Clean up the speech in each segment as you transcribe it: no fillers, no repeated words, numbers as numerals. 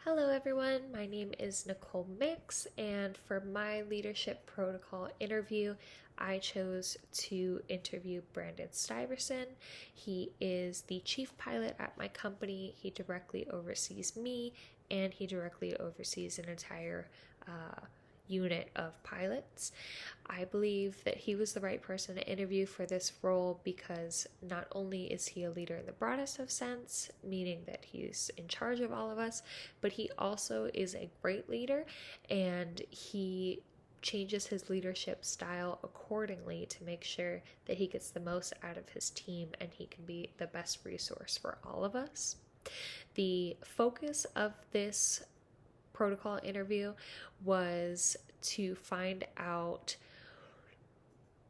Hello everyone, my name is Nicole Mix, and for my leadership protocol interview, I chose to interview Brandon Stuyvesant. He is the chief pilot at my company. He directly oversees me, and he directly oversees an entire unit of pilots. I believe that he was the right person to interview for this role because not only is he a leader in the broadest of sense, meaning that he's in charge of all of us, but he also is a great leader, and he changes his leadership style accordingly to make sure that he gets the most out of his team and he can be the best resource for all of us. The focus of this protocol interview was to find out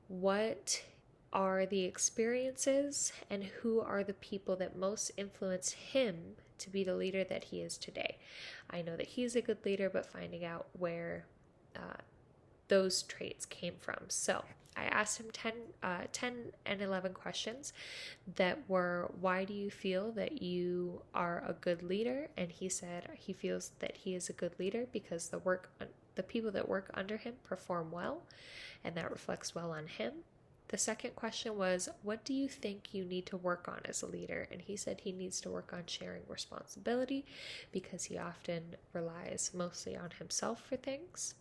what are the experiences and who are the people that most influenced him to be the leader that he is today. I know that he's a good leader, but finding out where those traits came from. So I asked him 10 and 11 questions that were, why do you feel that you are a good leader? And he said he feels that he is a good leader because the people that work under him perform well, and that reflects well on him. The second question was, what do you think you need to work on as a leader? And he said he needs to work on sharing responsibility because he often relies mostly on himself for things.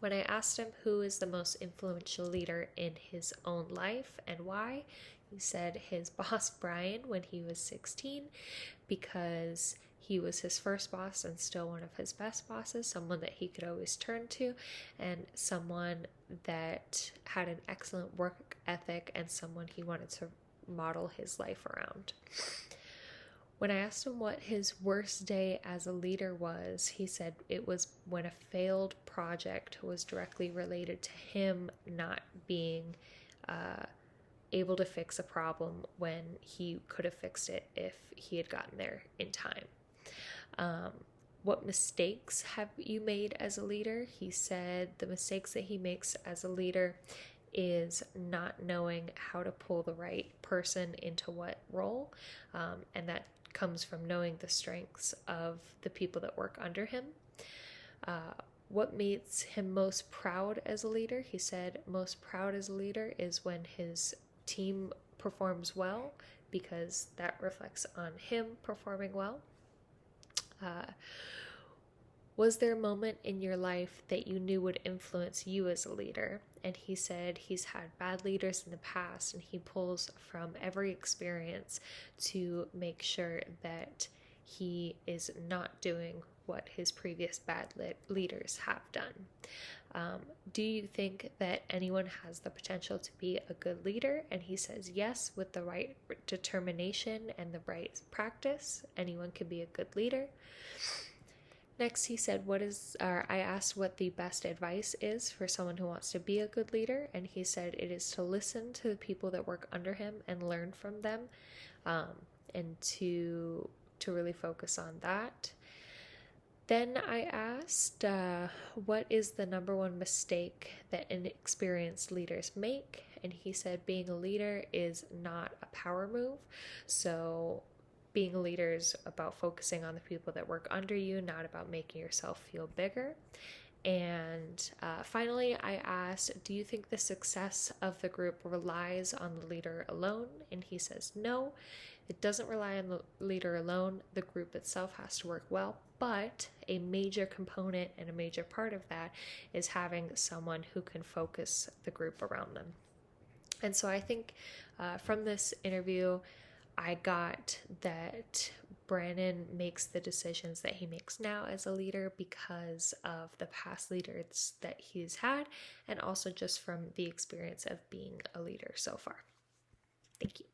When I asked him who is the most influential leader in his own life and why, he said his boss Brian when he was 16, because he was his first boss and still one of his best bosses, someone that he could always turn to, and someone that had an excellent work ethic and someone he wanted to model his life around. When I asked him what his worst day as a leader was, he said it was when a failed project was directly related to him not being able to fix a problem when he could have fixed it if he had gotten there in time. What mistakes have you made as a leader? He said the mistakes that he makes as a leader is not knowing how to pull the right person into what role, and that comes from knowing the strengths of the people that work under him. What makes him most proud as a leader? He said most proud as a leader is when his team performs well because that reflects on him performing well. Was there a moment in your life that you knew would influence you as a leader? And he said he's had bad leaders in the past, and he pulls from every experience to make sure that he is not doing what his previous bad leaders have done. Do you think that anyone has the potential to be a good leader? And he says yes, with the right determination and the right practice, anyone can be a good leader. Next, he said, I asked what the best advice is for someone who wants to be a good leader, and he said it is to listen to the people that work under him and learn from them, and to really focus on that. Then I asked, what is the number one mistake that inexperienced leaders make? And he said being a leader is not a power move. So being a leader is about focusing on the people that work under you, not about making yourself feel bigger. And finally, I asked, do you think the success of the group relies on the leader alone? And he says, no, it doesn't rely on the leader alone. The group itself has to work well, but a major component and a major part of that is having someone who can focus the group around them. And so I think from this interview, I got that Brandon makes the decisions that he makes now as a leader because of the past leaders that he's had, and also just from the experience of being a leader so far. Thank you.